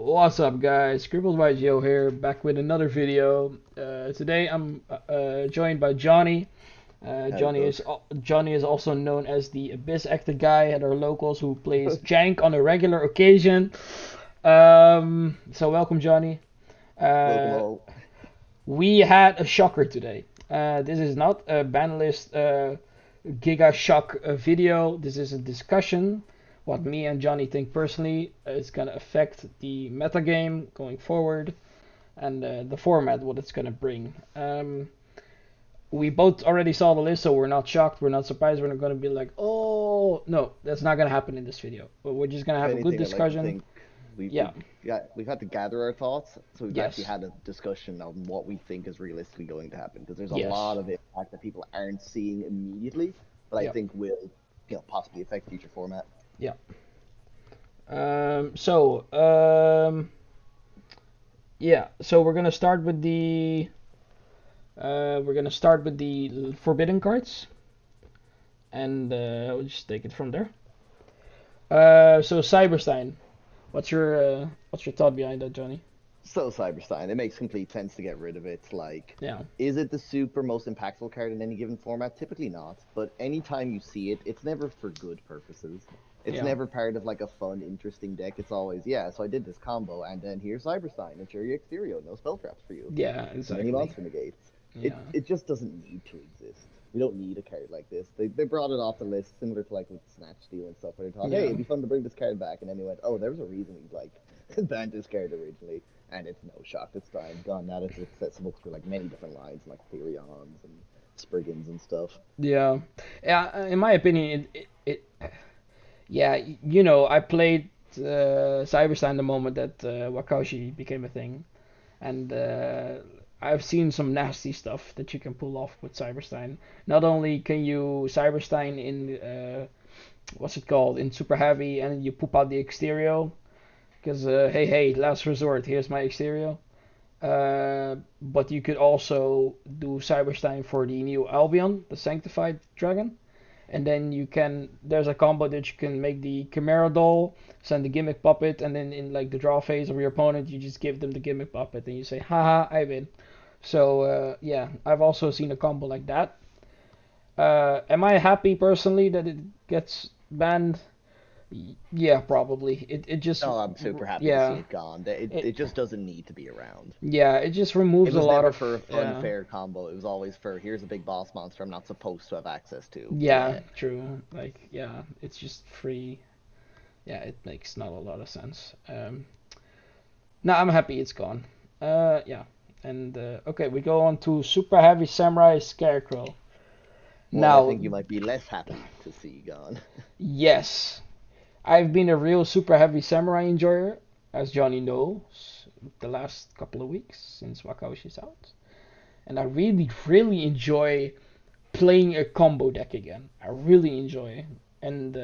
What's up, guys? Scribbled by Joe here, back with another video. Today I'm joined by Johnny. Howdy, bud. Johnny is also known as the Abyss actor guy at our locals who plays Jank on a regular occasion. So welcome, Johnny. Welcome Uh, all. we had a shocker today. This is not a Banlist Giga Shock video. This is a discussion. What me and Johnny think personally is gonna affect the metagame going forward and the format, what it's gonna bring. We both already saw the list, so we're not shocked. We're not surprised. We're not gonna be like, oh no, that's not gonna happen in this video. But we're just gonna If have a good anything, I'd like to discussion. think we've Yeah. we've we've had to gather our thoughts, so we've actually Yes. had a discussion on what we think is realistically going to happen. Because there's a Yes. lot of impact that people aren't seeing immediately, but I Yeah. think will, possibly affect future format. Yeah. So yeah. So we're gonna start with the forbidden cards, and we'll just take it from there. So Cyberstein, what's your thought behind that, Johnny? So Cyberstein, it makes complete sense to get rid of it. It's like, Yeah. is it the super most impactful card in any given format? Typically not, but anytime you see it, it's never for good purposes. It's Yeah. never part of like a fun, interesting deck. It's always, yeah, so I did this combo, and then here's Cyberstein, and your Exterior, no spell traps for you. Yeah. Many Exactly. monster negates. It Yeah. it just doesn't need to exist. We don't need a card like this. They brought it off the list, similar to like with Snatch Steal and stuff, where they thought, hey, Yeah. it'd be fun to bring this card back, and then they went, oh, there was a reason we like banned this card originally, and it's no shock. It's time gone now. It's accessible through like many different lines, like Therions and Spriggans and stuff. Yeah. Yeah. In my opinion, yeah. I played Cyberstein the moment that Wakashi became a thing, and I've seen some nasty stuff that you can pull off with Cyberstein. Not only can you Cyberstein in what's it called in super heavy, and you poop out the exterior because hey, last resort, here's my exterior. But you could also do Cyberstein for the new Albion, the Sanctified Dragon, and then you can there's a combo that you can make the Chimera doll, send the gimmick puppet, and then in like the draw phase of your opponent, you just give them the gimmick puppet, and you say, haha, I win. So yeah, I've also seen a combo like that. Am I happy personally that it gets banned? Yeah, probably. It just No, I'm super happy to see yeah it gone. It it it just doesn't need to be around. yeah it just It removes a was lot never of for a fun, yeah fair combo. It was always for here's a big boss monster I'm not supposed to have access to. yeah Yeah. true like yeah it's just free. Yeah, it makes not a lot of sense. No, I'm happy it's gone. Yeah. And okay, we go on to Super Heavy Samurai Scarecrow. One I Now, think you might be less happy to see gone. yes, I've been a real Super Heavy Samurai enjoyer, as Johnny knows, the last couple of weeks since Wakoshi's out. And I really enjoy playing a combo deck again. I really enjoy. And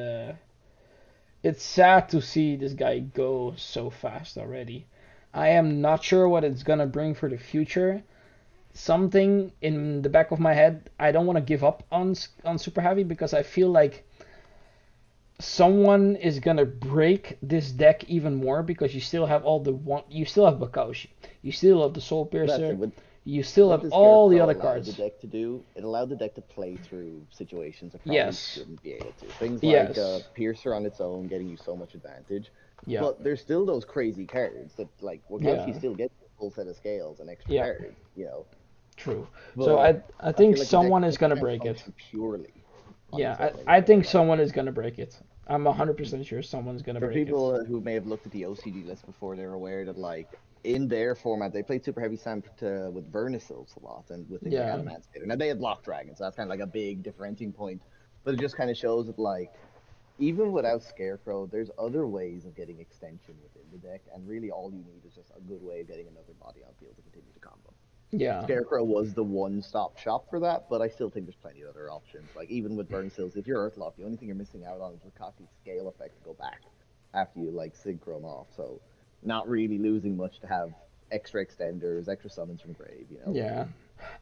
it's sad to see this guy go so fast already. I am not sure what it's gonna bring for the future. Something in the back of my head, I don't want to give up on Super Heavy because I feel like someone is gonna break this deck even more because you still have all the one. You still have Bakaushi. You still have the Soul That's Piercer. it. You still What have the all the Scarecrow other allowed the cards. deck to do, it allowed the deck to play through situations it probably Yes. shouldn't be able to. Things like Yes. Piercer on its own, getting you so much advantage. Yeah. But there's still those crazy cards that, like, Wakaushi Yeah. still gets a full set of scales and extra Yeah. cards. True. So But I I think feel like the deck someone is gonna can't break it. function purely on Yeah, its own I anymore. think Like, someone is gonna break it. I'm 100% sure someone's gonna for break it. people who may have looked at the OCD list before, they're aware that like in their format they played super heavy Sam with Vernisils a lot and with things like Yeah. Adamantivator. Now they had Block Dragon, so that's kind of like a big differentiating point. But it just kind of shows that like even without Scarecrow, there's other ways of getting extension within the deck, and really all you need is just a good way of getting another body on field to continue to combo. Yeah. Scarecrow was the one-stop shop for that, but I still think there's plenty of other options. Like even with Burn Sills, if you're Earthlock, the only thing you're missing out on is Rakashi's scale effect to go back after you like synchro them off. So not really losing much to have extra extenders, extra summons from grave. Yeah.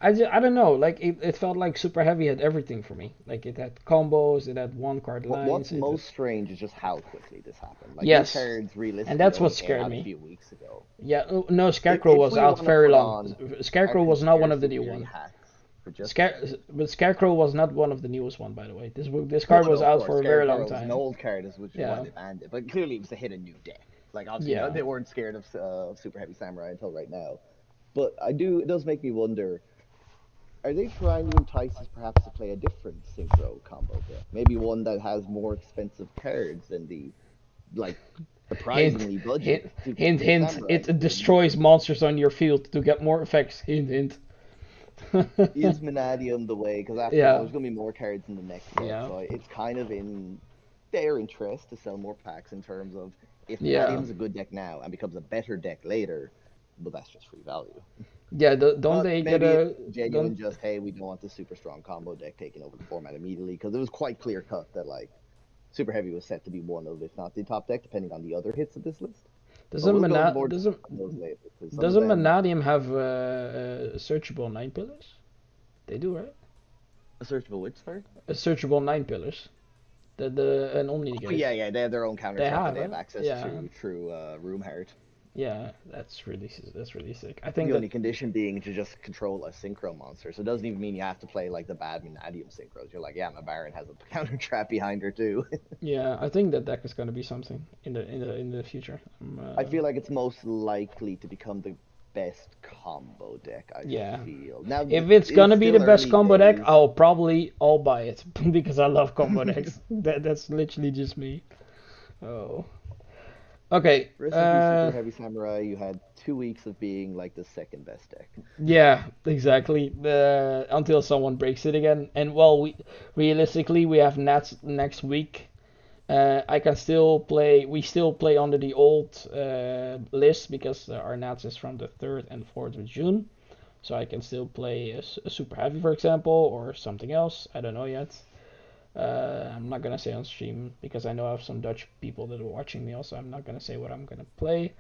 I don't know. Like it felt like Super Heavy had everything for me. Like it had combos, it had one card What's lines. It most was strange is just how quickly this happened. Like these yes, cards and realistically that's what only came scared out a me. few weeks ago. Yeah, no, Scarecrow If was we out want to very put long. on Scarecrow actually was not one of the scarcity new theory one. hacks for just Scare, this. but Scarecrow was not one of the newest one, by the way. This No, card no, was of out course, for a very long Scarecrow was an time. old card, which is why Yeah, they banned it. But clearly, it was to hit a new deck. Like obviously, yeah. they weren't scared of Super Heavy Samurai until right now. But I do. It does make me wonder: are they trying to entice us perhaps to play a different synchro combo deck? Maybe one that has more expensive cards than the like Hint, surprisingly budget hint, Super hint, Heavy hint. Samurai It did. destroys monsters on your field to get more effects. Hint, hint. Is Vanadium the way? Because after all, Yeah, there's going to be more cards in the next set, yeah, so it's kind of in their interest to sell more packs in terms of if yeah, Vanadium is a good deck now and becomes a better deck later, well, that's just free value. yeah. Don't But they get maybe it's a genuine, don't just hey, we don't want the super strong combo deck taking over the format immediately because it was quite clear cut that like Super Heavy was set to be one of, if not the top deck, depending on the other hits of this list. But doesn't we'll go into Mana more detail doesn't on those later because some of doesn't them Vanadium have searchable nine pillars? They do, right? a searchable which sorry? A searchable nine pillars. The an Omni Oh guys. yeah, they have their own counter They trap and have, they have right? access Yeah, through Room Heart. yeah. That's really sick. I think The that only condition being to just control a synchro monster. So it doesn't even mean you have to play like the bad Vanadium synchros. You're like, yeah, my Baron has a counter trap behind her too. yeah, I think that deck is gonna be something in the future. I feel like it's most likely to become the best combo deck. I Yeah. feel now If it's it's gonna be the still best early combo deck, days. I'll probably all buy it because I love combo decks. That's literally just me. Oh. Okay. Rest in peace, Super Heavy Samurai. You had 2 weeks of being like the second best deck. Yeah, exactly. Until someone breaks it again. And well, we realistically we have Nats next week. I can still play. We still play under the old list because our Nats is from the 3rd and 4th of June. So I can still play a Super Heavy, for example, or something else. I don't know yet. I'm not gonna say on stream because I know I have some Dutch people that are watching me. Also, I'm not gonna say what I'm gonna play.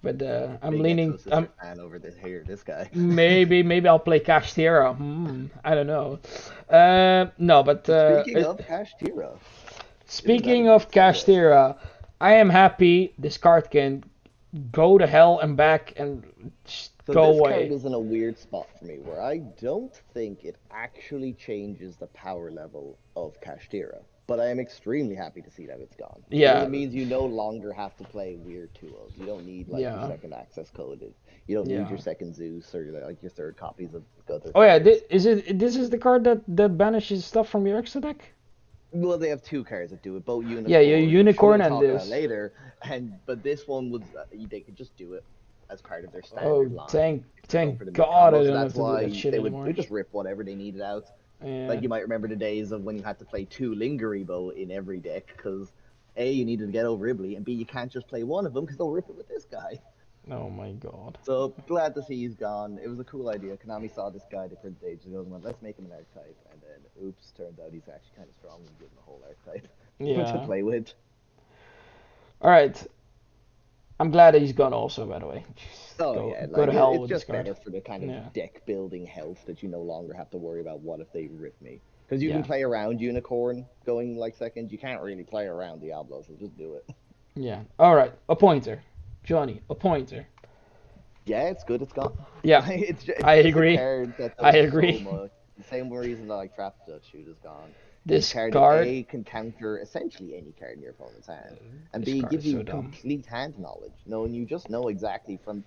But I'm Big leaning. Exo Sister fan over this guy. Maybe I'll play Kashtira. I don't know. No, but Speaking of Kashtira, isn't that a speaking great of segue? Kashtira, I am happy this card can go to hell and back and just So go this card away. is in a weird spot for me where I don't think it actually changes the power level of Kashtira. But I am extremely happy to see that it's gone. Because Yeah, it means you no longer have to play weird 2-0s. You don't need like your yeah, second access code. You don't need your yeah. second Zeus or like your third copies of other Oh yeah, cards. is it? This is the card that banishes stuff from your extra deck. Well, they have two cards that do it, both Yeah, your unicorn, which unicorn we'll and talk about this. later. And but this one was they could just do it as part of their standard Oh, line if they're going thank for the mid God combo. I So don't have that's to do that why shit they anymore. just rip whatever they needed out. Yeah. Like you might remember the days of when you had to play two Lingeribo in every deck because A, you needed to get over Ridley, and B, you can't just play one of them because they'll rip it with this guy. Oh my God. So glad to see he's gone. It was a cool idea. Konami saw this guy that printed ages ago and went, let's make him an archetype. And then, oops, turns out he's actually kind of strong and give him a whole archetype to Yeah. play with. All right. I'm glad that he's gone also, by the way. Just Oh go yeah, go like to hell it's with this just card. better for the kind of Yeah. deck building health that you no longer have to worry about what if they rip me. Because you can Yeah. play around Unicorn going like second. You can't really play around Diablo, so just do it. Yeah. All right. A pointer. Johnny, a pointer. Yeah, it's good. It's gone. Yeah. It's I just a agree. card that I does so agree. much. The same reason that like Trap Dutch Shoot is gone. It's a This card that card. A can counter essentially any card in your opponent's hand, and This B card gives is so you dumb. complete hand knowledge. Knowing you just know exactly from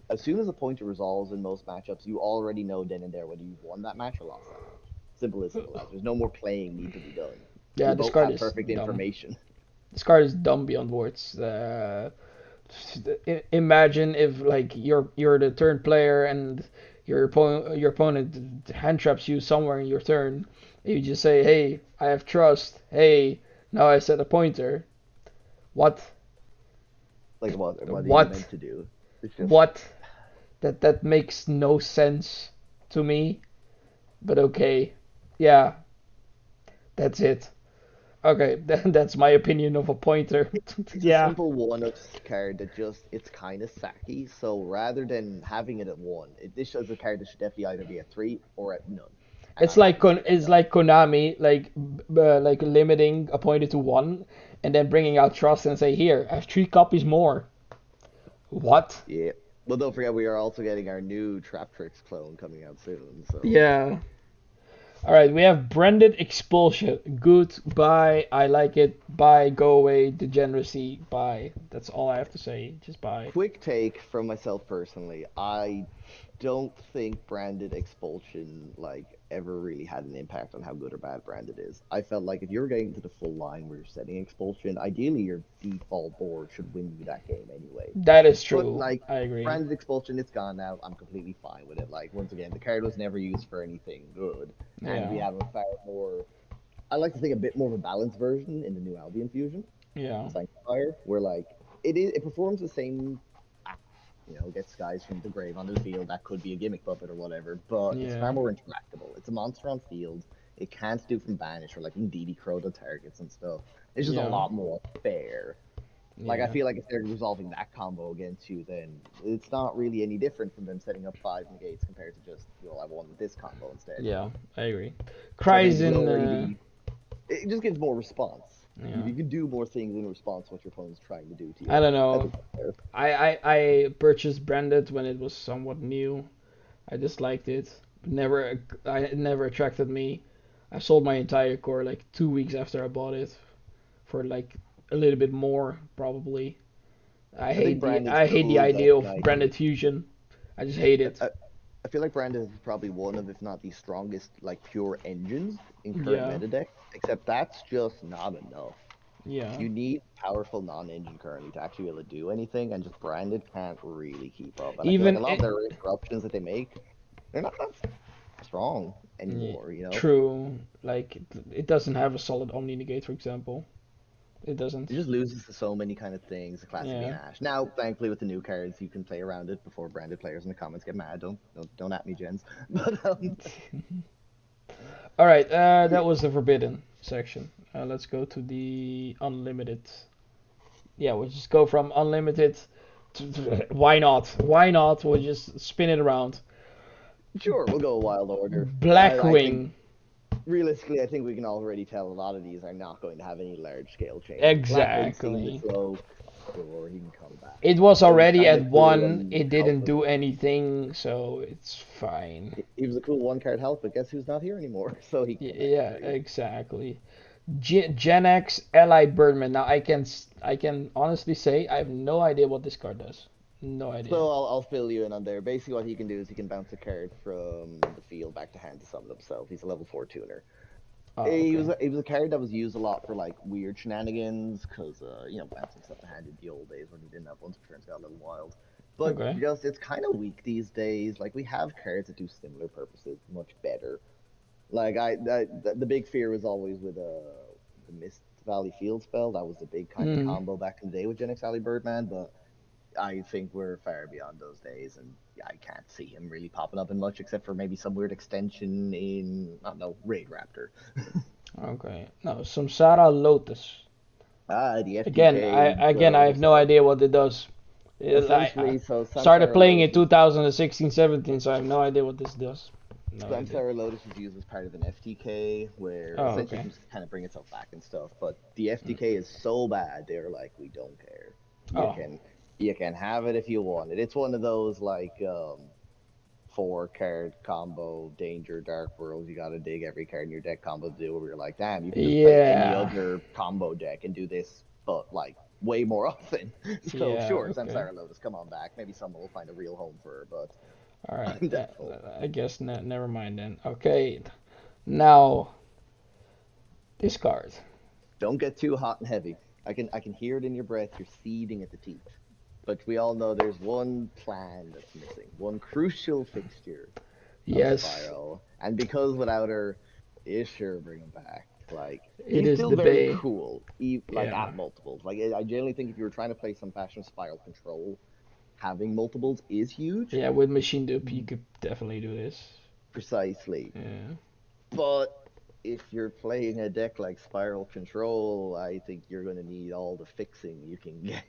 as soon as a pointer resolves in most matchups, you already know then and there whether you've won that match or lost that match. Simple as. There's no more playing need to be done. Yeah, You this both card have is perfect dumb. information. This card is dumb beyond words. Imagine if like you're the turn player and your opponent hand traps you somewhere in your turn. You just say, "Hey, I have trust. Hey, now I set a pointer." What? Like what are you What? meant to do? It's just What? That makes no sense to me. But okay, yeah, that's it. Okay, that's my opinion of a pointer. It's a Yeah, simple one-of card that just it's kind of sacky. So rather than having it at one, this is a card that should definitely either be at three or at none. And it's I'm like happy seeing that It's none. like Konami, like limiting a pointer to one, and then bringing out Trust and say, "Here, I have three copies more." What? Yeah. Well, don't forget we are also getting our new Trap Tricks clone coming out soon. So Yeah. All right, we have branded expulsion. Good, bye. I like it. Bye. Go away. Degeneracy. Bye. That's all I have to say. Just bye. quick take from myself personally. I don't think branded expulsion like ever really had an impact on how good or bad branded is. I felt like if you're getting to the full line where you're setting expulsion, ideally your default board should win you that game anyway. That is But true. like I agree. branded expulsion, it's gone now. I'm completely fine with it. Like once again, the card was never used for anything good, and we Yeah. have a far more. I like to think a bit more of a balanced version in the new Albion fusion. Yeah. Sanctifier, where like it performs the same acts, gets guys from the grave onto the field. That could be a gimmick puppet or whatever, but it's far Yeah. more interactable. It's a monster on field. It can't do from banish or like DD Crow to targets and stuff. It's just a Yeah. lot more fair. Like I Yeah. feel like if they're resolving that combo against you, then it's not really any different from them setting up five negates compared to just I won with this combo instead. Yeah. I agree. So I think Cryzen. lowering it just gives more response. Yeah. You can do more things in response to what your opponent's trying to do to I you. don't I know. think that's fair. I purchased branded when it was somewhat new. I just liked it. Never. It never attracted me. I sold my entire core like 2 weeks after I bought it for like a little bit more probably. I think branded's I hate the cool as idea of an idea. branded fusion. I just hate I, it. I, I feel like branded is probably one of, if not the strongest, like pure engines in current Yeah. meta deck. Except that's just not enough. Yeah. You need powerful non-engine currently to actually be able to do anything, and just branded can't really keep up. And I feel like a Even lot of it, their interruptions that they make, they're not that strong yeah, anymore. true. Like it doesn't have a solid omni negate, for example. It doesn't. It just loses to so many kind of things, the classic Yeah. Ash. Now, thankfully, with the new cards, you can play around it before branded players in the comments get mad. Don't at me, gens. But All right. yeah, That was the forbidden section. Let's go to the unlimited. Yeah, we'll just go from unlimited why not? Why not? We'll just spin it around. sure, we'll go a wild order. I think Blackwing. realistically, I think we can already tell a lot of these are not going to have any large scale changes. Blackwing seemed the Exactly. slow, or he can come back. It was It was already kind at of cool one. and It didn't helpless. do anything, so it's fine. He was a cool one card help, but guess who's not here anymore? So he can come back for Yeah, free. exactly. Gen X Ally Birdman. Now I can honestly say I have no idea what this card does. No idea. So I'll fill you in on there. Basically, what he can do is he can bounce a card from the field back to hand to summon himself. He's a level four tuner. Oh, He okay. was he was a card that was used a lot for like weird shenanigans, because bouncing stuff to hand in the old days when he didn't have once turns got a little wild. But Okay. just it's kind of weak these days. Like we have cards that do similar purposes much better. Like the big fear was always with the Mist Valley Field spell. That was the big kind of Hmm. combo back in the day with Gen X Alley Birdman, but I think we're far beyond those days, and I can't see him really popping up in much except for maybe some weird extension in I don't know Raid Raptor. Okay. No, Samsara Lotus. The FTK Again I have no oversized. idea what it does. I Essentially, so started Samsara playing in Lotus is 2016, 17, so I have no idea what this does. No idea. Samsara Lotus is used as part of an FTK, where Oh, essentially it okay. can just kind of bring itself back and stuff. But the FTK is so bad, they're like, we don't care. You Oh, can you can have it if you want it. It's one of those like four card combo danger dark worlds. You got to dig every card in your deck combo to do. Where you're like, damn, you can just play any yeah. other combo deck and do this, but like way more often. So Yeah, sure, okay. Samsara Lotus, come on back. Maybe someone will find a real home for her, but All right. I'm doubtful. I guess never mind then. Okay. Now this card. Don't get too hot and heavy. I can hear it in your breath. You're seething at the teeth. But we all know there's one plan that's missing, one crucial fixture of Yes, Spiral, and because without her, is sure bring him back. Like it he's is still the very Bay. cool, like Yeah. at multiples. Like I generally think if you were trying to play some fashion of Spiral Control, having multiples is huge. Yeah, with Machine Dupe, you could definitely do this. Precisely, Yeah. but if you're playing a deck like Spiral Control, I think you're going to need all the fixing you can get.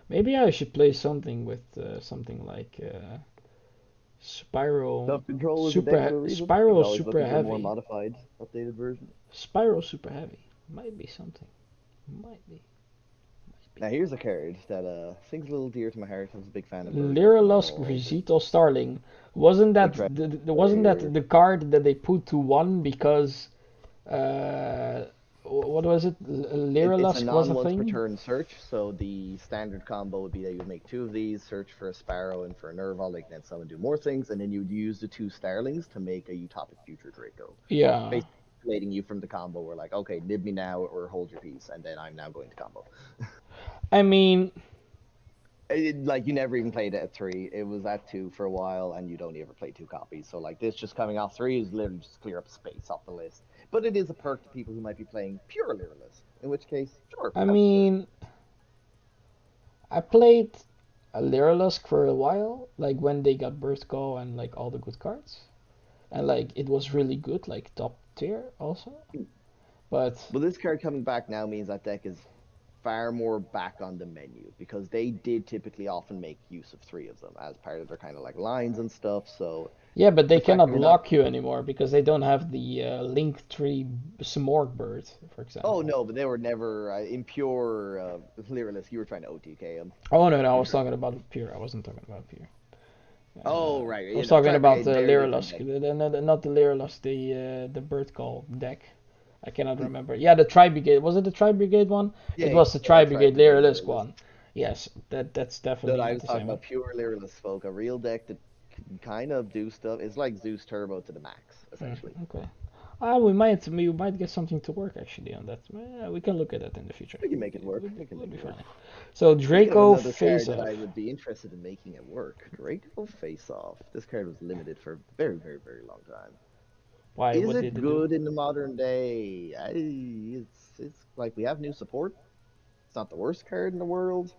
Maybe I should play something with something like Self Control is a deck for a reason. You Spiral can always look super into a more heavy. modified, updated version. Spiral super heavy. Might be something. Might be. Might be. Now here's a card that things a little dear to my heart. I was a big fan of Berserk and Lyrilusk all. Rosito Starling. Wasn't that Incredible wasn't that player. the card that they put to one because uh what was it? It's a Lyrilusk was non a once per thing? turn search, so the standard combo would be that you would make two of these, search for a Sparrow and for a Nerval, they can then summon do more things, and then you would use the two Starlings to make a Utopic Future Draco. Yeah. Basically isolating you from the combo. We're like, okay, nib me now or hold your peace, and then I'm now going to combo. I mean, Like you never even played it at 3. It was at 2 for a while, and you'd only ever play 2 copies. So like this just coming off 3 is literally just clear up space off the list. But it is a perk to people who might be playing pure Lyralist. In which case, sure, I have it there. mean, I played a Lyrilusk for a while, like when they got Burst Call and like all the good cards, and like it was really good, like top tier also. But But this card coming back now means that deck is far more back on the menu because they did typically often make use of 3 of them as part of their kind of like lines and stuff. So yeah, but they the fact cannot that we're not. lock you anymore because they don't have the Link Tree Smorg Bird, for Oh example. no, but they were never in pure Lyralist. You were trying to OTK them. Oh no, no, I I'm was sure. talking about Pure. I wasn't talking about Pure. Oh right, I was you know, talking Tri about Brigade. They're a different Lyrilusk, deck. not the Lyrilusk, the Bird Call deck. I cannot remember. Yeah, the Tri Brigade. Was it the Tri Brigade one? It Yeah, was the yeah, Tri Tri Brigade Brigade Lyrilusk Lyralist. one. Yes, that's No, definitely I not was the talking same one. about pure Lyralist folk, a real deck that can kind of do stuff. It's like Zeus Turbo to the max, essentially. Okay. We might get something to work actually on that. We can look at that in the future. We can make it work. Would be, We can would make be it work. fine. So Speaking of Draco another face card that off. I would be interested in making it work, Draco Face Off. This card was limited for a very, very, very long time. Why? Is What it did it do? good in the modern day? It's like we have new support. It's not the worst card in the world,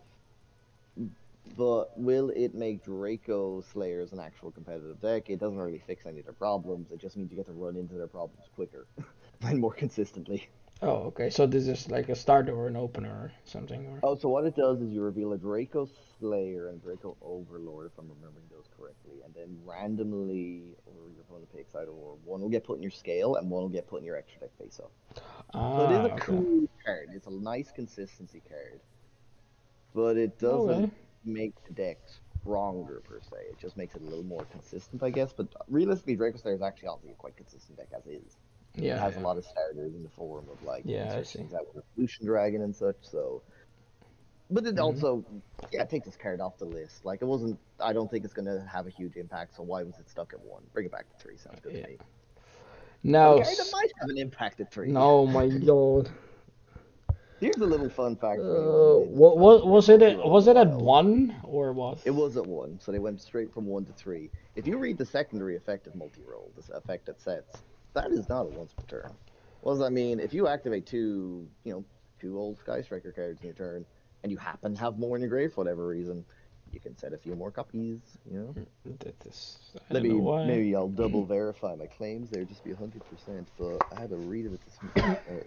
but will it make Draco Slayers an actual competitive deck? It doesn't really fix any of their problems. It just means you get to run into their problems quicker and more consistently. Oh, okay. So this is like a starter or an opener or something, or Oh, so what it does is you reveal a Draco Slayer and Draco Overlord, if I'm remembering those correctly, and then randomly, or your opponent picks either or, one will get put in your scale and one will get put in your extra deck face off. So it is a okay. cool card. It's a nice consistency card, but it doesn't Okay. make the deck stronger per se. It just makes it a little more consistent, I guess. But realistically, Draco Slayer is actually honestly a quite consistent deck as is. It Yeah, has a yeah. lot of starters in the form of like you can Yeah, I switch see. things out with Evolution Dragon and such. So, but it Hmm. also yeah it takes this card off the list. Like it wasn't. I don't think it's gonna have a huge impact. So why was it stuck at 1? Bring it back to 3. Sounds good to Yeah. me. But a Now, card that might have an impact at 3. no, my God. Here's a little fun fact for anyone who didn't What play was it? multi-roll in Was a it at while. one or what? It was at 1, so they went straight from 1 to 3. If you read the secondary effect of multi-roll, this effect that sets, that is not a once per turn. What does that mean? If you activate two old Sky Striker cards in your turn, and you happen to have more in your grave for whatever reason, you can set a few more copies. That is, I Let don't know me why. maybe I'll double verify my claims there, just be 100%. But I had a read of it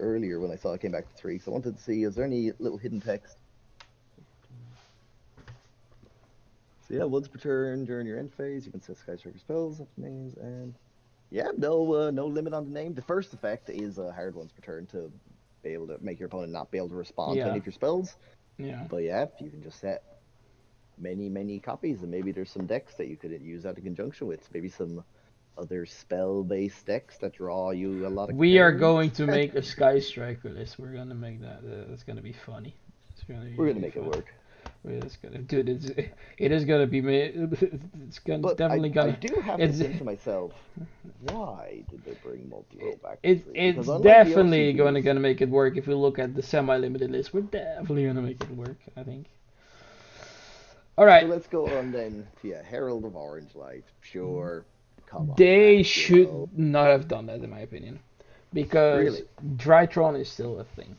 earlier when I saw it came back to 3, so I wanted to see is there any little hidden text. So yeah, once per turn during your end phase, you can set Sky Striker spells, up to names, and yeah, no limit on the name. The first effect is a hard once per turn to be able to make your opponent not be able to respond to Yeah, any of your spells. yeah. But yeah, you can just set many copies, and maybe there's some decks that you could use that in conjunction with. Maybe some other spell-based decks that draw you a lot of We are cards. going to make a Sky Striker list. We're gonna make that. That's gonna be funny. It's gonna be We're gonna really make it funny. work. It's gonna, dude. It is gonna be. It's gonna But definitely I gonna. do have to It's think to myself, why did they bring multi-roll back to it, 3? Because it's unlike the definitely gonna OCBs, gonna make it work. If you look at the semi-limited list, we're definitely gonna make it work. I think. All so right. let's go on then to Herald of Orange Light. Sure, come on, They man. should not have done that, in my opinion, because Really? Drytron is still a thing.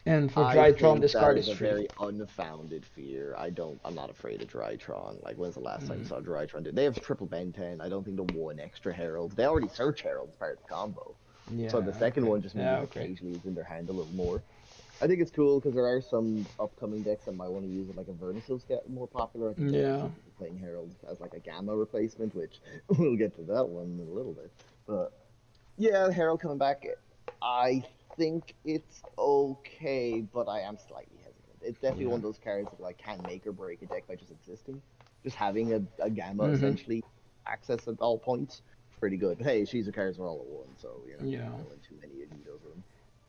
And for I Drytron, think that discard is is a free. very unfounded fear. I'm not afraid of Drytron. Like, when's the last time you Mm, saw Drytron do? They have triple Ben 10. I don't think the one extra Herald. They already search Herald as part of the combo. So the yeah, second okay. one just Yeah, means okay. occasionally it's in their hand a little more. I think it's cool because there are some upcoming decks that might want to use it, like a Vernisyl's get more popular. I think a lot of Yeah. people are playing Herald as like a Gamma replacement, which we'll get to that one in a little bit. But yeah, Herald coming back. I think it's okay, but I am slightly hesitant. It's definitely one Yeah. of those cards that like can make or break a deck by just existing. Just having a Gamma Mm-hmm. essentially access at all points, pretty good. But hey, she's a cards are all at one, so you know we Yeah. won't go into any Agito of them.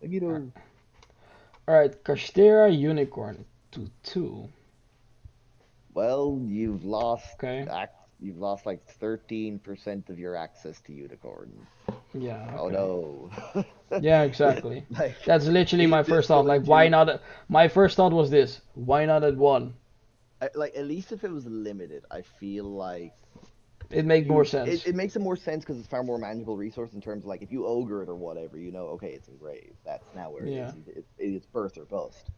Agito, Alright, Castera Unicorn 2-2. well, Okay. you've lost like 13% of your access to unicorns. Yeah, Oh okay. no. Yeah, exactly. Like, That's literally is my this first thought. Like, going why to not? My first thought was this. Why not at one? like at least if it was limited, I feel like It make more it, sense. it makes it more sense because it's far more manageable resource in terms of like if you ogre it or whatever, you know, okay, it's engraved. That's now where it is. Yeah. It's birth or bust.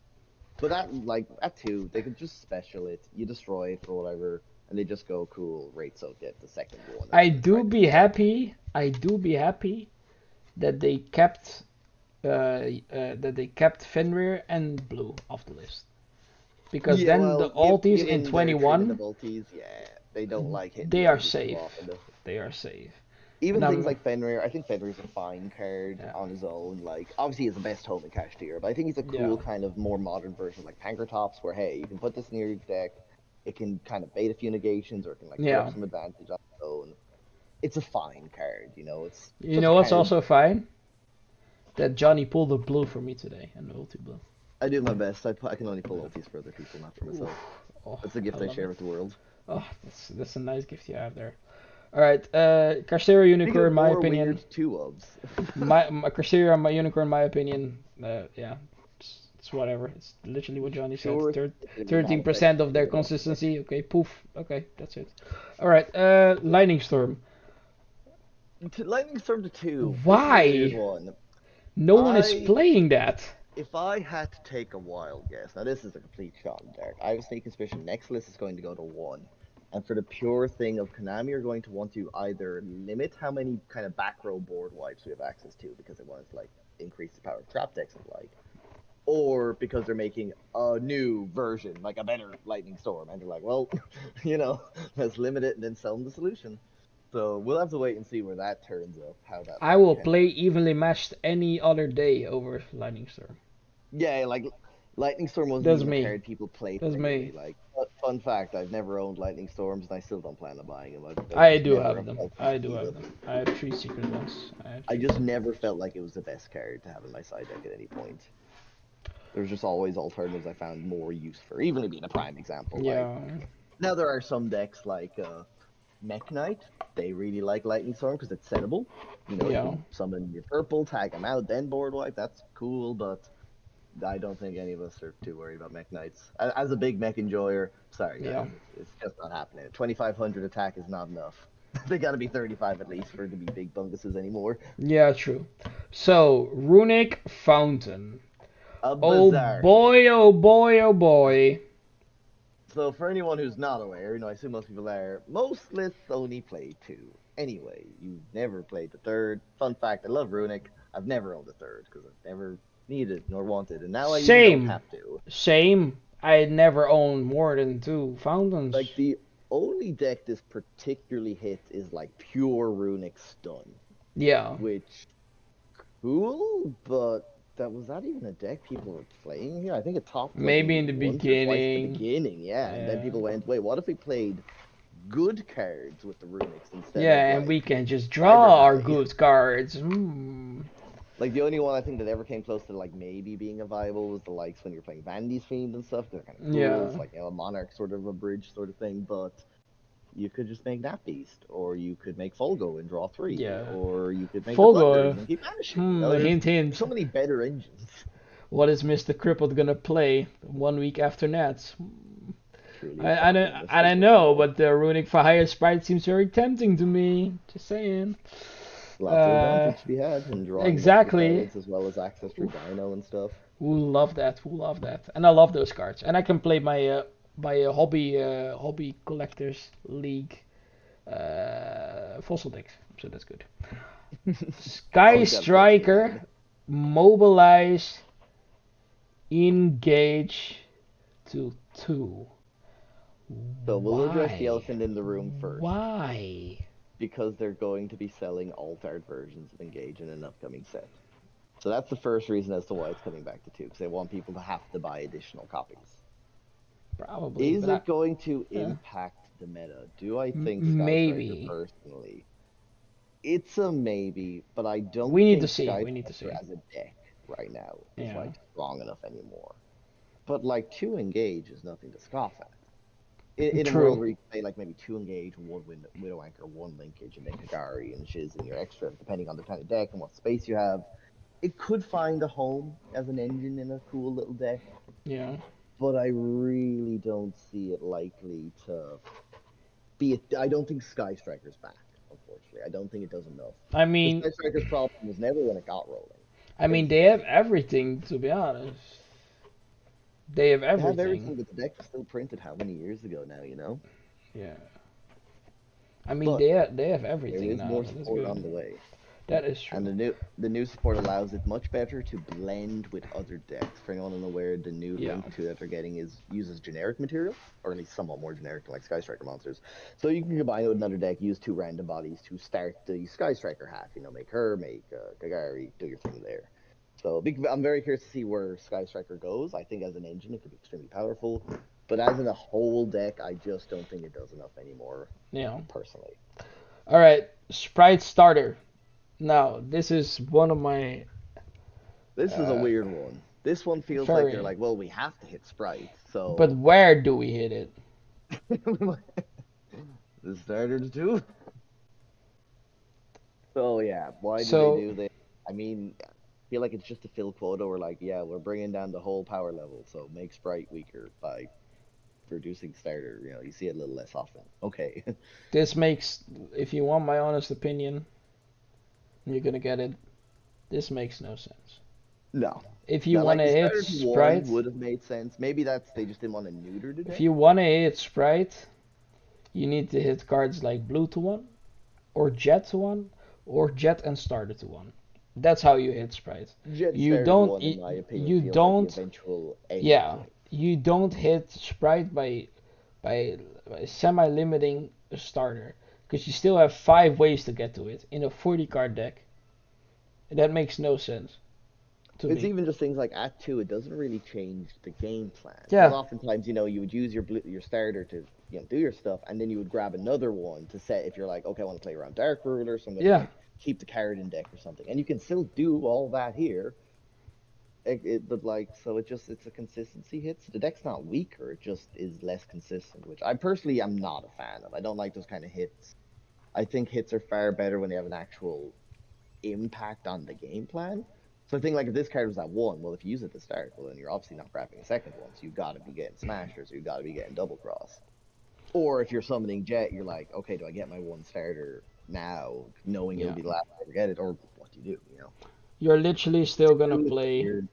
But that too, they could just special it. You destroy it for whatever, and they just go cool. Rates will get the second one, and I then try do to be defend. happy. I do be happy that they kept Fenrir and Blue off the list because Yeah, then the well, alties in given their treatment 21 of ultis, yeah, they don't like hitting they the are ultis too safe. often. They are safe. And Even things I'm like Fenrir, I think Fenrir's a fine card yeah on his own. Like, obviously, he's the best home in Cash tier, but I think he's a yeah cool kind of more modern version, like Pankratops, where hey, you can put this near your deck, it can kind of bait a few negations, or it can like put up yeah. some advantage on its own. It's a fine card, you know. It's You just know what's kind of also fine? That Johnny pulled the blue for me today and the ulti blue. I do my best. I can only pull ultis for other people, not for Oof. myself. Oh, That's a I gift I love share it. with the world. Oh, that's a nice gift you have there. All right, Castera Speaking Unicorn, of in my more opinion. weird two ofs, My Castera, my Unicorn, in my opinion. Yeah, it's whatever. It's literally what Johnny said. pure thing, not affected 13% of by their the rest of the deck. consistency. Okay, poof. Okay, that's it. All right, Lightning Storm. Lightning Storm to two. This is a weird Why? one. No one is I playing that. If I had to take a wild guess, now this is a complete shot in the dark. I have a sneaking suspicion next list is going to go to one. And for the pure thing of Konami are going to want to either limit how many kind of back row board wipes we have access to because they want to like increase the power of trap decks and like, or because they're making a new version, like a better Lightning Storm, and they're like, well, you know, let's limit it and then sell them the solution. So we'll have to wait and see where that turns up, how that I like will kind of play evenly matched any other day over Lightning Storm. yeah, like Lightning Storm wasn't That's even a me. card people played That's regularly. me. Like, fun fact, I've never owned Lightning Storms, and I still don't plan on buying them. I I just do never have have them. felt the I do need have of them. them. I have three secret ones. I have I three just secret never ones. felt like it was the best card to have in my side deck at any point. There's just always alternatives I found more use for, even to being a prime example. Like, Yeah. now there are some decks like Mech Knight. They really like Lightning Storm because it's settable. You know, you Yeah. can summon your purple, tag them out, then board wipe. That's cool, but I don't think any of us are too worried about mech knights. As a big mech enjoyer, sorry Yeah. guys, it's just not happening. 2,500 attack is not enough. They got to be 35 at least for it to be big bunguses anymore. Yeah, true. So, Runic Fountain. A Oh bizarre hit. boy, oh boy, oh boy. So for anyone who's not aware, you know, I assume most people are, most lists only play two. Anyway, you never played the third. Fun fact, I love Runic. I've never owned the third because I've never needed nor wanted, and now I even don't Same. have to. Same. I never owned more than two fountains. Like the only deck this particularly hits is like pure runic stun, Yeah. which cool, but that even a deck people were playing here? I think it topped like Maybe maybe in the once or twice at the beginning. beginning, yeah, and then Yeah. people went, wait, what if we played good cards with the runics instead of Yeah, and we like can just Cyber draw our Valley? good cards. Hmm. Like the only one I think that ever came close to like maybe being a viable was the likes when you're playing Vandy's Fiend and stuff. They're kind of cool. Yeah. It's like, you know, a Monarch sort of a bridge sort of thing, but you could just make that beast, or you could make Folgo and draw three, Yeah. or you could make the Fogo. Plunders and keep banishing. You know, Hint, there's so hint. many better engines. What is Mr. Crippled gonna play 1 week after Nats? Truly a I don't, champion, this I is don't just know, no. but the Runic Fire Sprite seems very tempting to me. Just saying. Lots of Uh, advantage to be had in drawing multiple exactly. cards as well as access for Oof. Dino and stuff. Who love that? Who love that? And I love those cards. And I can play my hobby collectors league fossil decks, so that's good. Sky Always got to play two Striker, hand. mobilize, engage to two. So we'll address the Why? elephant in the room first, Why? because they're going to be selling alt art versions of Engage in an upcoming set. So that's the first reason as to why it's coming back to two, because they want people to have to buy additional copies. Probably, Is but it going to uh, impact the meta? Do I think Sky Striker maybe. personally? It's a maybe, but I don't We need to think see. Sky We need to Striker see. as a deck right now is Yeah. like strong enough anymore. But like two engage is nothing to scoff at. In a world True. where you can play like maybe two engage, one Widow Anchor, one linkage, and then Kagari and Shiz in your extra, depending on the kind of deck and what space you have. It could find a home as an engine in a cool little deck, Yeah. but I really don't see it likely to be. I don't think Sky Striker's back. Unfortunately, I don't think it does enough. I The mean, Sky Striker's problem was never when it got rolling. It's they have everything. To be honest, they have they have everything. everything, but the deck was still printed how many years ago now, you know? Yeah. I mean, But they have there everything is now. more That's support on good. the way. That is And true. the new support allows it much better to blend with other decks. For anyone unaware, the new Yeah. link to that they're getting is uses generic material, or at least somewhat more generic than like Sky Striker monsters. So you can combine it with another deck, use two random bodies to start the Sky Striker half. You know, make her, make Kagari, do your thing there. So I'm very curious to see where Sky Striker goes. I think as an engine, it could be extremely powerful, but as in a whole deck, I just don't think it does enough anymore, Yeah. personally. All right. Sprite starter. Now, this is one of my This is a uh, weird one. This one feels like they're very. like, well, we have to hit Sprite, But so where do we hit it? the starter too. So yeah, why do they So, do this? I mean, I feel like it's just to fill quota. Or like, yeah, we're bringing down the whole power level, so make Sprite weaker by reducing starter. You know, you see it a little less often. Okay. this makes, if you want my honest opinion, you're gonna get it. This makes no sense. No. If you Now, want like to the hit starter to one Sprite, would have made sense. Maybe that's they just didn't want to neuter the if deck. you want to hit Sprite, you need to hit cards like Blue to one, or Jet to one, or Jet and Starter to one. That's how you hit Sprite. Jet You starter to don't, one, in my opinion, you feels like the don't, eventual end yeah, point. you don't hit Sprite by, by semi-limiting a starter, because you still have 5 ways to get to it in a 40 card deck. That makes no sense to It's me. even just things like Act Two. It doesn't really change the game plan because Yeah, oftentimes, you would use your starter to do your stuff, and then you would grab another one to set if you're like, okay, I want to play around Dark Ruler, so I'm gonna yeah, like keep the card in deck or something, and you can still do all that here. But like, so it's a consistency hit. So the deck's not weaker; it just is less consistent, which I personally am not a fan of. I don't like those kind of hits. I think hits are far better when they have an actual impact on the game plan. So I think like if this card was at one, well, if you use it at the start, well then you're obviously not grabbing a second one, so you've got to be getting smashed or so you've got to be getting double cross. Or if you're summoning Jet, you're like, okay, do I get my one starter now, knowing it'll yeah. be the last I ever get it, or what do you do? You're literally still gonna Really play. weird.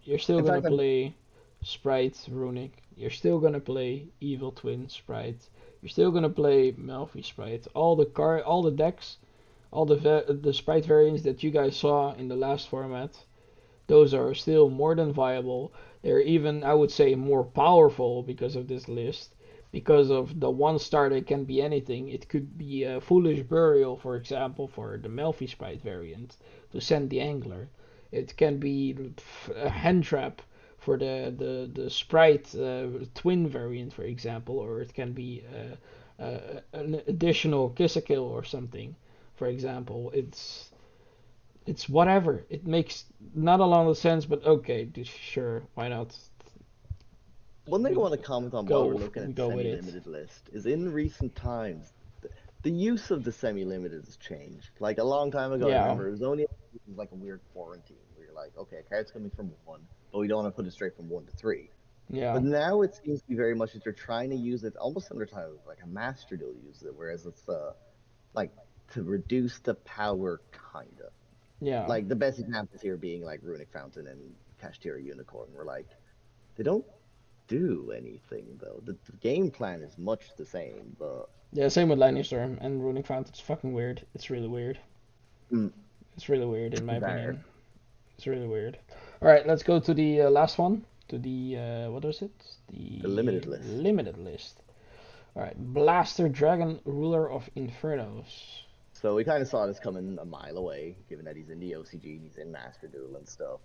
You're still In gonna fact, I'm play Sprite Runic. You're still gonna play Evil Twin Sprite. You're still gonna play Malfi Sprite. All the decks, all the Sprite variants that you guys saw in the last format, those are still more than viable. They're even, I would say, more powerful because of this list. Because of the one star that can be anything. It could be a Foolish Burial, for example, for the Melfi Sprite variant to send the Angler. It can be a Hand Trap for the Sprite Twin variant, for example, or it can be an additional Kiss a Kill or something, for example. It's whatever. It makes not a lot of sense, but okay, sure, why not? one thing I We want to comment on while go we're looking we at go with it. semi-limited list is in recent times the use of the semi-limited has changed. Like a long time ago, I Yeah, remember it was only like a weird quarantine where you're like, okay, a card's coming from one, but we don't want to put it straight from one to three. yeah, But now it seems to be very much that they're trying to use it almost under time like a master duel uses it, whereas it's like to reduce the power kinda. yeah, Like the best examples here being like Runic Fountain and Cash Tier Unicorn. We're like, they don't do anything though. The game plan is much the same, but Yeah, same with Lightning Storm and Ruling Fountain. It's fucking weird. It's really weird. mm, It's really weird in my there. opinion. It's really weird. All right, let's go to the last one. To the what was it? The The limited list. limited list. All right, Blaster Dragon, Ruler of Infernos. So we kind of saw this coming a mile away, given that he's in the OCG, he's in Master Duel and stuff.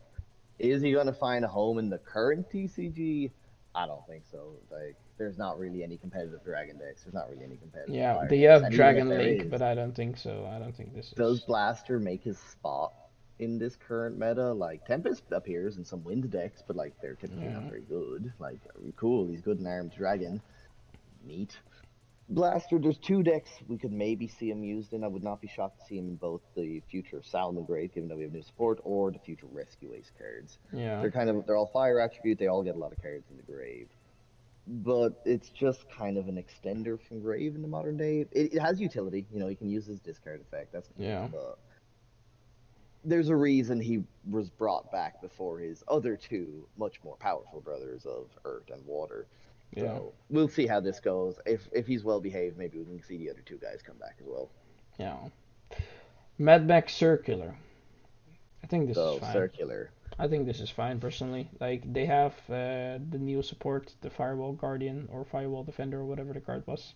Is he gonna find a home in the current TCG? I don't think so. Like, there's not really any competitive Dragon decks. There's not really any competitive Yeah, Fire they decks. have And even if Dragon there Link, is, but I don't think so. I don't think this does is. Blaster make his spot in this current meta? Like, Tempest appears in some wind decks, but like they're typically not Yeah. very good. Like, cool, he's good in Armed Dragon. Neat. Blaster, there's two decks we could maybe see him used in. I would not be shocked to see him in both the future Salmagrave, given that we have new support, or the future Rescue Ace cards. Yeah. They're all fire attribute. They all get a lot of cards in the grave, but it's just kind of an extender from grave in the modern day. It has utility. You know, he can use his discard effect. That's cool, Yeah. but there's a reason he was brought back before his other two much more powerful brothers of Earth and Water. Yeah. So we'll see how this goes. If he's well behaved, maybe we can see the other two guys come back as well. Yeah. Mad Max Circular. I think this is So fine. circular. I think this is fine personally. Like they have the new support, the Firewall Guardian or Firewall Defender or whatever the card was.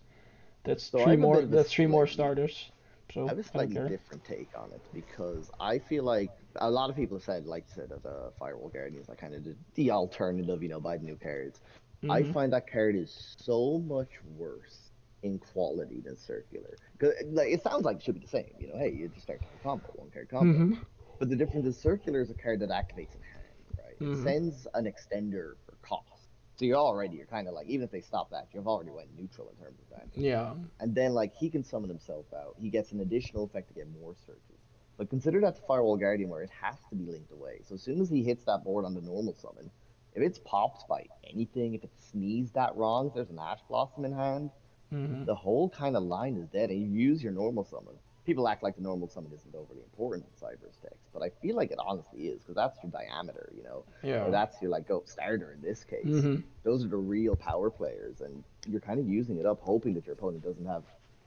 That's So I three have a more. bit of a That's three more slightly starters. I So have a I don't slightly care. different take on it because I feel like a lot of people have said, like you said, that the Firewall Guardian is like kind of the alternative, buy the new cards. I Mhm. find that card is so much worse in quality than circular. Cause like it sounds like it should be the same, hey, you just start a combo, one card combo. Mhm. But the difference is circular is a card that activates in hand, right? It Mhm. sends an extender for cost. So you're kind of like, even if they stop that, you've already went neutral in terms of damage. Yeah. And then like he can summon himself out. He gets an additional effect to get more searches. But consider that the Firewall Guardian where it has to be linked away. So as soon as he hits that board on the normal summon, if it's popped by anything, if it's sneezed that wrong, if there's an Ash Blossom in hand, Mhm. the whole kind of line is dead, and you use your normal summon. People act like the normal summon isn't overly important in Cyber's decks, but I feel like it honestly is, because that's your diameter, or Yeah. that's your like go starter in this case. Mhm. Those are the real power players, and you're kind of using it up, hoping that your opponent doesn't have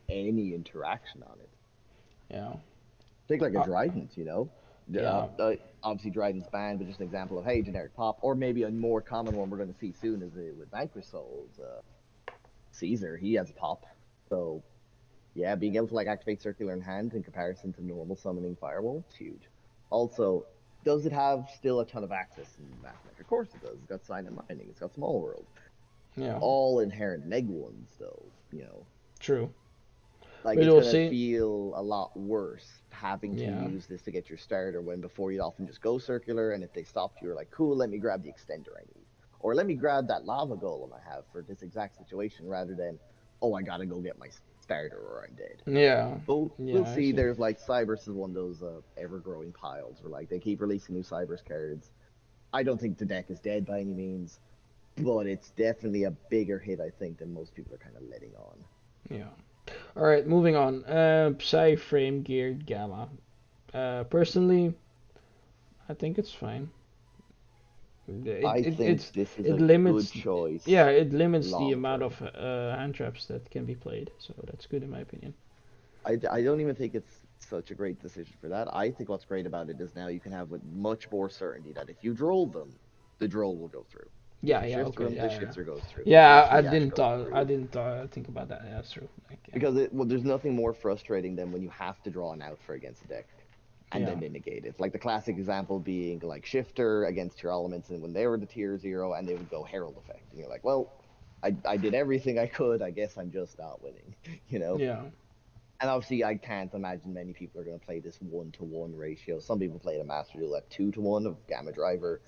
any interaction on it. Yeah. Take like a Uh, Dryden, yeah. obviously Dryden's banned, but just an example of hey, generic pop, or maybe a more common one we're going to see soon is with Vanquish Souls. Caesar, he has a pop, so yeah, being able to like activate circular in hand in comparison to normal summoning firewall, it's huge. Also, does it have still a ton of access in Mathmech? Of course it does. It's got sign and mining. It's got small world. Yeah. All inherent neg ones though. True. Like But it's we'll gonna see. feel a lot worse having to Yeah. use this to get your starter when before you'd often just go circular, and if they stopped you, you're like, cool, let me grab the extender I need. Or let me grab that lava golem I have for this exact situation rather than, oh, I gotta go get my starter or I'm dead. Yeah. But we'll Yeah. I see. see. There's like Cybers is one of those ever-growing piles where like they keep releasing new Cybers cards. I don't think the deck is dead by any means, but it's definitely a bigger hit I think than most people are kind of letting on. Yeah. All right. Moving on. Psy Frame Geared Gamma. Personally, I think it's fine. It I it think it's this is it a good limits. choice Yeah, it limits the long amount term. of hand traps that can be played. So that's good in my opinion. I don't even think it's such a great decision for that. I think what's great about it is now you can have with much more certainty that if you droll them, the droll will go through. If Yeah. you Yeah. shift Okay. them, the Yeah. Yeah. shifter goes through. If you Yeah. I triage didn't goes thought. I through. didn't think about that. Yeah, that's true. Like, yeah. Because there's nothing more frustrating than when you have to draw an out for against a deck and Yeah. then they negate it. Like the classic example being like Shifter against your elements, and when they were the tier 0 and they would go Herald effect, and you're like, well, I did everything I could. I guess I'm just not winning, you know. Yeah. And obviously, I can't imagine many people are going to play this 1-to-1 ratio. Some people play the Master Duel at 2-to-1 of Gamma Driver.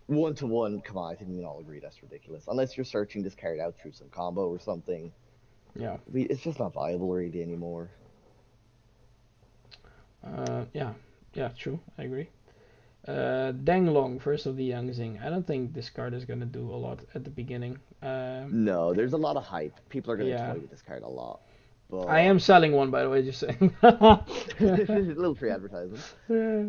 1-to-1, come on, I think we can all agree that's ridiculous. Unless you're searching this card out through some combo or something, Yeah. it's just not viable really anymore. Yeah. Yeah. True. I agree. Danglong, first of the Yangzing. I don't think this card is gonna do a lot at the beginning. No, there's a lot of hype. People are going to Yeah. toy with this card a lot. I But am selling one, by the way, just saying. a little free advertisement. Yeah.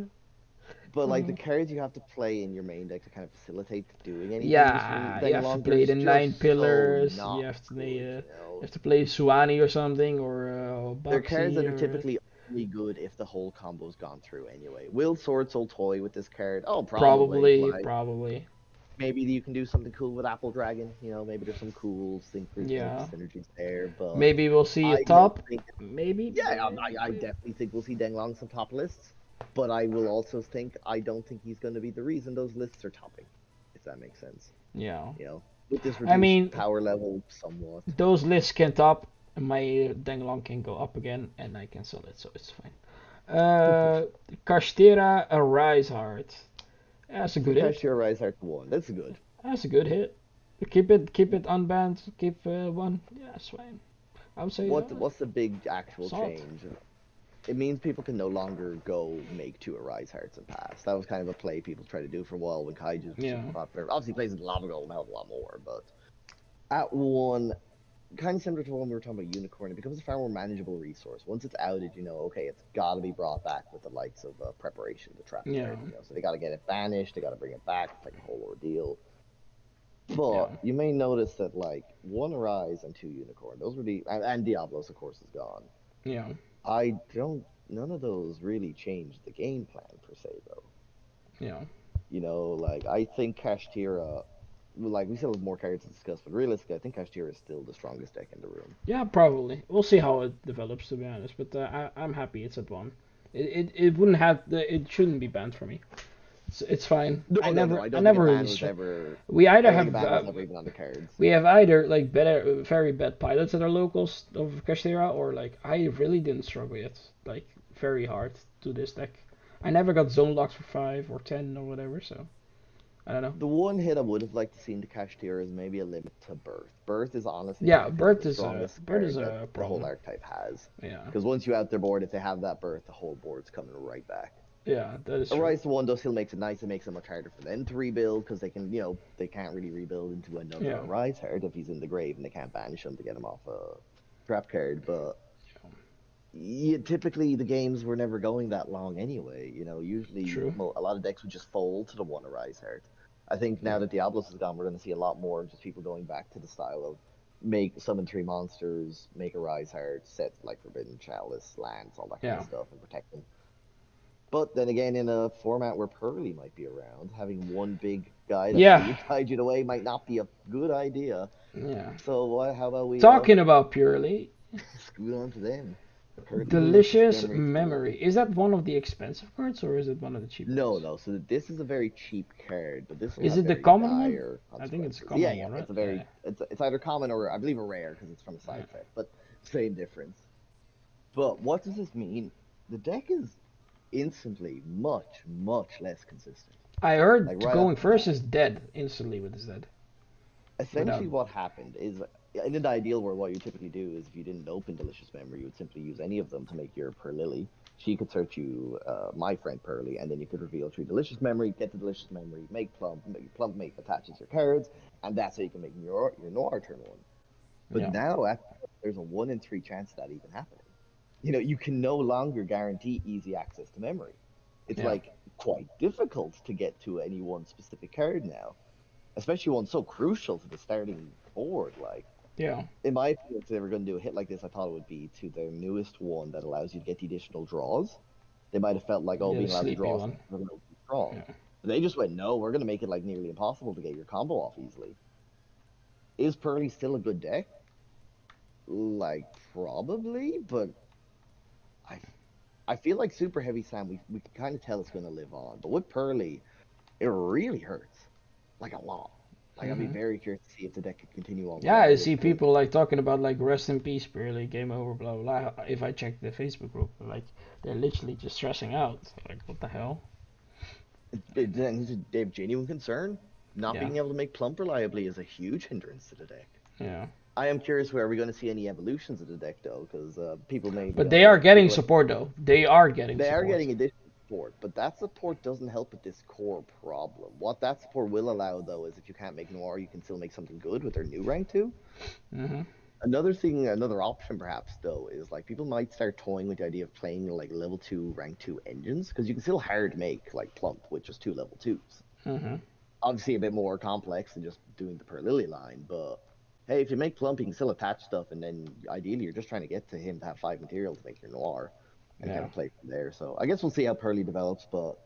But like the Mm. cards you have to play in your main deck to kind of facilitate doing anything from Yeah, you have to Denglong, play there's the nine just so pillars. You not have to good, you you know. have to play Suani or something or They're cards Boxy that are or typically only good if the whole combo's gone through anyway. Will Sword Soul toy with this card? Oh, probably. Like probably. maybe you can do something cool with Apple Dragon. You know, maybe there's some cool Yeah, synergies there. But maybe we'll see a I don't top. think. Maybe. Yeah, I definitely think we'll see Denglong some top lists. But I will also think I don't think he's going to be the reason those lists are topping, if that makes sense. Yeah. You know, with this I reduced mean, power level somewhat. those lists can top. My Danglong can go up again, and I can sell it, so it's fine. Kashtira, a Rise Heart. That's a So good hit. Cashier Rise Heart 1. That's good. That's a good hit. Keep it unbanned. Keep one. Yeah, that's fine. I would say What's the big actual salt. change? It means people can no longer go make two Arise Hearts and pass. That was kind of a play people tried to do for a while when Kaiju was Yeah, super popular. Obviously, plays in Lava Golem a hell of a lot more, but at one, kind of similar to when we were talking about Unicorn, it becomes a far more manageable resource. Once it's outed, you know, okay, it's got to be brought back with the likes of preparation, the trap yeah, card. You know, so they got to get it banished, they got to bring it back. It's like a whole ordeal. yeah, But you may notice that like one Arise and two Unicorn, those were and Diablos of course is gone. yeah, I don't. None of those really changed the game plan per se, though. yeah. You know, like I think Kashtira, like we still have more cards to discuss, but realistically, I think Kashtira is still the strongest deck in the room. Yeah, probably. We'll see how it develops, to be honest. But I'm happy it's at one. It wouldn't have it shouldn't be banned for me. It's fine. No, no, no. I I don't think a never really ban was ever. we I either don't think a have ban was ever even on the cards. we have either like better very bad pilots that are locals of Kashtira or like I really didn't struggle yet like very hard to this deck. I never got zone locks for 5 or 10 or whatever, so I don't know. The one hit I would have liked to see in the Kashtira is maybe a limit to Birth. Birth is honestly, in my Yeah, opinion, the strongest Bird is card that a the whole problem. archetype has. Yeah, Because once you out their board, if they have that Birth, the whole board's coming right back. yeah, that is A true. Rise to One though still makes it nice. It makes it much harder for them to rebuild because they can, you know, they can't really rebuild into another Yeah, Arise Heart if he's in the grave and they can't banish him to get him off a trap card. But typically the games were never going that long anyway. You know, usually true. a lot of decks would just fold to the one Arise Heart. I think now Yeah, that Diablos is gone, we're going to see a lot more of just people going back to the style of make summon three monsters, make a Rise Heart, set like Forbidden Chalice, lands, all that kind of yeah, stuff, and protect them. But then again, in a format where Pearly might be around, having one big guy that yeah, really tied you away might not be a good idea. yeah. So how about we Talking about purely, scoot on to them? Pearly Delicious delicious Memory 2. memory. Is that one of the expensive cards or is it one of the cheap No, ones? no. So this is a very cheap card, but this will Is have it the very common one? dire I think it's a consequences. Yeah, common yeah. one, right? It's a Yeah, very it's either common or I believe a rare because it's from a yeah, side set, but same difference. But what does this mean? The deck is instantly much less consistent. I heard Like right off going the first bat. is dead instantly with his dead. Without. Essentially what happened is in an ideal world what you typically do is if you didn't open delicious memory you would simply use any of them to make your Perlily. She could search you my friend Pearly and then you could reveal through delicious memory, get the delicious memory, make plump make attaches your cards, and that's how you can make your noir turn one. But Yeah, now there's a 1 in 3 chance of that even happening. You know, you can no longer guarantee easy access to memory. It's yeah, like quite difficult to get to any one specific card now, especially one so crucial to the starting board. Like, yeah. in my opinion, if they were going to do a hit like this, I thought it would be to their newest one that allows you to get the additional draws. They might have felt like, oh, Yeah, the being allowed to sleepy draw one. stuff is a little too strong. Yeah. But they just went, no, we're going to make it like nearly impossible to get your combo off easily. Is Pearly still a good deck? Like, probably, but I, I feel like Super Heavy Slam, we can kind of tell it's going to live on. But with Pearly, it really hurts, like a lot. Like I'd be Hmm. very curious to see if the deck could continue on Yeah, I without it. see Because people like talking about like rest in peace, barely game over, blah blah blah. If I check the Facebook group, like they're literally just stressing out. Like what the hell? they have genuine concern. Not Yeah, being able to make plump reliably is a huge hindrance to the deck. yeah. I am curious where are we going to see any evolutions of the deck though, because But they are getting people like support though. They are getting they are support. getting additional support, but that support doesn't help with this core problem. What that support will allow though is if you can't make noir, you can still make something good with their new rank two. Hmm. Another thing, another option perhaps though, is like people might start toying with the idea of playing like level two, rank two engines because you can still hard make like plump with just two level twos. Mm-hmm. Obviously, a bit more complex than just doing the per lily line, but hey, if you make plump, you can still attach stuff, and then ideally you're just trying to get to him to have five material to make your noir and kind Yeah. of play from there. So I guess we'll see how Pearly develops, but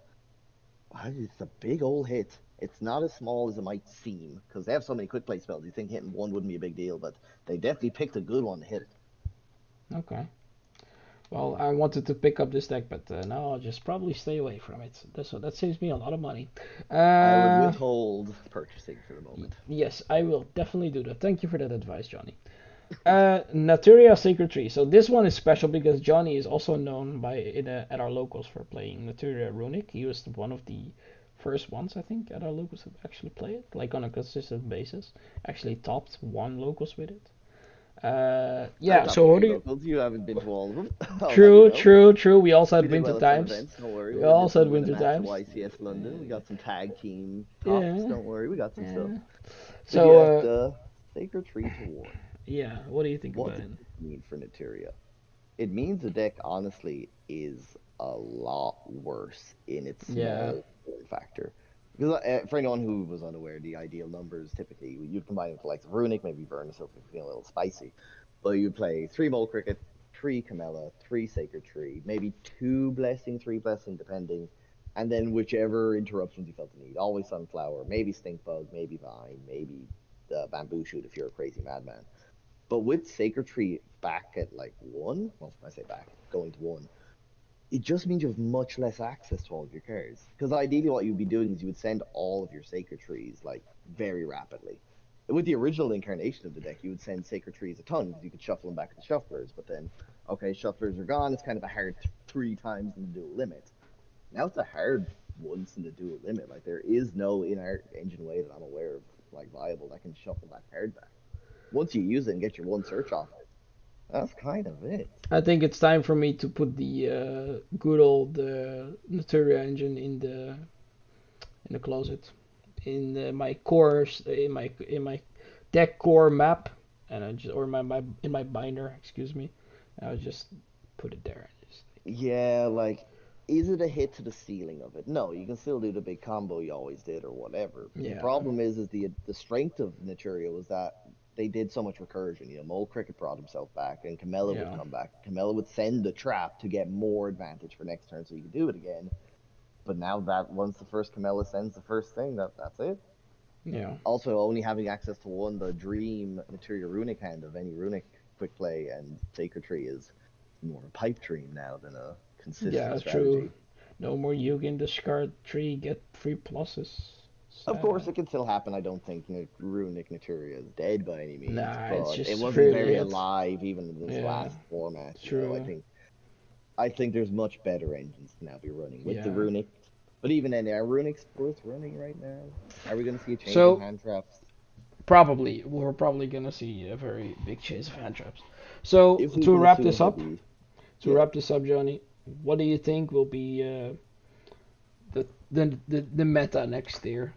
it's a big old hit. It's not as small as it might seem because they have so many quick play spells. You think hitting one wouldn't be a big deal, but they definitely picked a good one to hit it. Okay. Well, I wanted to pick up this deck, but now I'll just probably stay away from it. That saves me a lot of money. I would Uh, withhold purchasing for the moment. yes, I will definitely do that. Thank you for that advice, Johnny. Naturia Sacred Tree. So this one is special because Johnny is also known at our locals for playing Naturia Runic. He was one of the first ones, I think, at our locals to actually play it, like on a consistent basis. Actually topped one locals with it. I've Yeah, topped so a what few do you... locals. You haven't been to all of them. I'll have you True, know. true, true. We also We had did winter well at some times. events. Don't worry. We We did also some had win a winter match at times. YCS London. We got some tag team tops. Yeah, Don't worry. We got some stuff. yeah. But So, yeah, the Sacred Tree to One. yeah. What do you think What about does it? this mean for Naturia? It means the deck honestly is a lot worse in its Yeah, small form factor. Because for anyone who was unaware, the ideal numbers typically you'd combine it with the likes of Runic, maybe Burn so if you're feeling a little spicy. But you play three Mole Cricket, three Camella, three Sacred Tree, maybe two Blessing, three Blessing, depending, and then whichever interruptions you felt the need. Always Sunflower, maybe Stink Bug, maybe Vine, maybe Bamboo Shoot if you're a crazy madman. But with Sacred Tree back at like one, well, I say back, going to one, it just means you have much less access to all of your cards. Because ideally, what you'd be doing is you would send all of your Sacred Trees like very rapidly. With the original incarnation of the deck, you would send Sacred Trees a ton because you could shuffle them back to Shufflers. But then, okay, Shufflers are gone. It's kind of a hard three times in the dual limit. Now it's a hard once in the dual limit. Like there is no in art engine way that I'm aware of like viable that can shuffle that card back. Once you use it and get your one search off it, that's kind of it. I think it's time for me to put the good old Naturia engine in the closet, in my cores, in my deck core map, and I just or my in my binder, excuse me. I'll just put it there. Just, Yeah, like, is it a hit to the ceiling of it? No, you can still do the big combo you always did or whatever. The yeah, problem is the strength of Naturia was that they did so much recursion. You know, Mole Cricket brought himself back, and Camilla would yeah, come back. Camilla would send the trap to get more advantage for next turn, so you could do it again. But now that once the first Camilla sends the first thing, that's it. yeah, Also, only having access to one, the dream Materia Runic hand of any Runic quick play and Sacred Tree is more a pipe dream now than a consistent yeah. True. strategy. No more Yugen discard three, get three pluses. Of course, Sad. it can still happen. I don't think Runic Materia is dead by any means, Nah, it's but it just wasn't really very hit. alive even in this Yeah, last format. You know, true. I think there's much better engines to now be running with the Yeah. Runic. But even then, are Runics worth running right now? Are we going to see a change in So hand traps? probably we're probably gonna see a very big chase of hand traps. So If we to can wrap assume this up, heavy, to yeah, wrap this up, Johnny, what do you think will be the meta next year?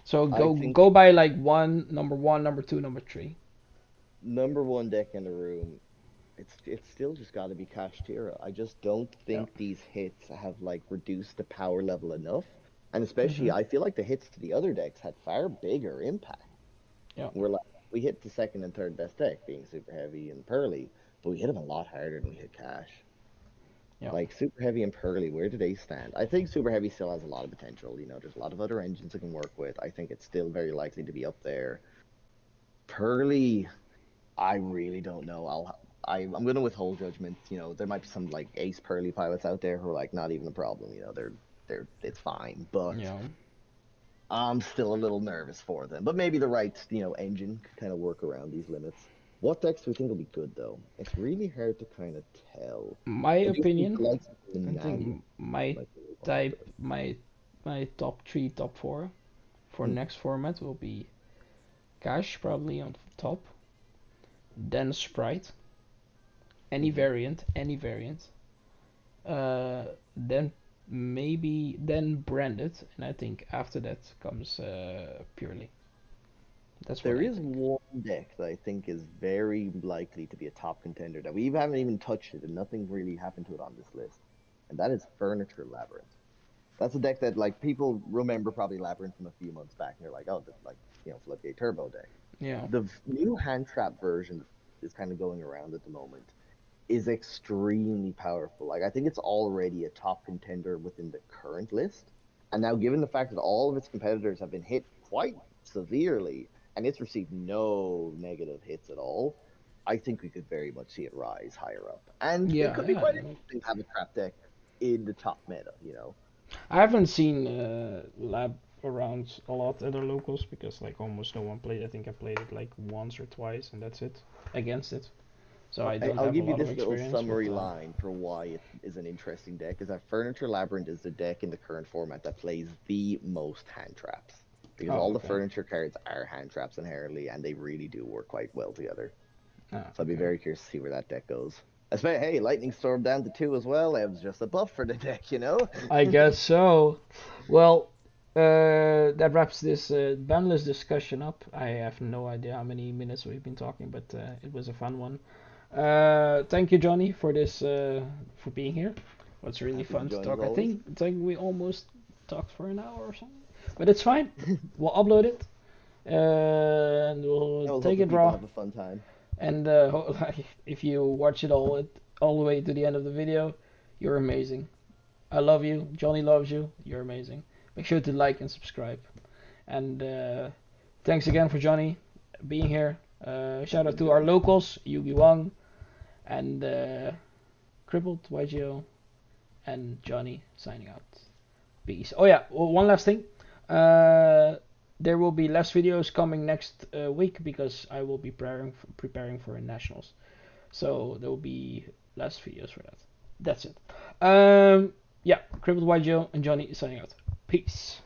So I go think by like one, number two, number three. number one deck in the room, it's still just got to be Kashtira. I just don't Yeah. think these hits have like reduced the power level enough, and especially Mhm. I feel like the hits to the other decks had far bigger impact. Yeah. We're like we hit the second and third best deck, being super heavy and Pearly, but we hit them a lot harder than we hit Cash. Yeah. Like super heavy and Pearly, where do they stand? I think super heavy still has a lot of potential. You know, there's a lot of other engines it can work with. I think it's still very likely to be up there. Pearly, I really don't know. I'm gonna withhold judgment. You know, there might be some like ace Pearly pilots out there who are like not even a problem. You know, they're it's fine, but Yeah. I'm still a little nervous for them. But maybe the right engine could kind of work around these limits. What decks do we think will be good though? It's really hard to kind of tell. My I do think opinion, the likes of I Nania think my might be a little type possibility. my top three, top four for Hmm. next format will be Cash probably on top, then Sprite, Hmm. any variant, then maybe then Branded, and I think after that comes Purely. That's what There I is think. one deck that I think is very likely to be a top contender that we haven't even touched it, and nothing really happened to it on this list, and that is Furniture Labyrinth. That's a deck that like people remember probably Labyrinth from a few months back, and they're like, oh, that's like Floodgate Turbo deck. Yeah. The new hand trap version that is kind of going around at the moment is extremely powerful. Like I think it's already a top contender within the current list. And now given the fact that all of its competitors have been hit quite severely and it's received no negative hits at all, I think we could very much see it rise higher up. And it Yeah, could be yeah. quite interesting to have a trap deck in the top meta. I haven't seen Lab around a lot at the locals because like almost no one played. I think I played it like once or twice and that's it against it. So I don't I'll have a give you lot of this little experience, but summary line for why it is an interesting deck. Is that Furniture Labyrinth is the deck in the current format that plays the most hand traps because oh all the okay, furniture cards are hand traps inherently, and they really do work quite well together. oh, So I'd be okay. very curious to see where that deck goes. Especially, hey, Lightning Storm down to 2 as well. It was just a buff for the deck. I guess so. Well, that wraps this Banlist discussion up. I have no idea how many minutes we've been talking, but it was a fun one. Thank you, Johnny, for this for being here. It was really Happy to fun to join as talk. I always. think it's like we almost talked for an hour or something, but it's fine. We'll upload it and we'll I will hope take that it people raw. have a fun time. And if you watch all the way to the end of the video, you're amazing. I love you. Johnny loves you. You're amazing. Make sure to like and subscribe. And thanks again for Johnny being here. Shout Happy out to to our join. locals, Yugi Wang and Crippled YGO and Johnny signing out. Peace. Oh yeah, one last thing. Uh, there will be less videos coming next week because I will be preparing for nationals. So there will be less videos for that. That's it. Yeah, Crippled YGO and Johnny signing out. Peace.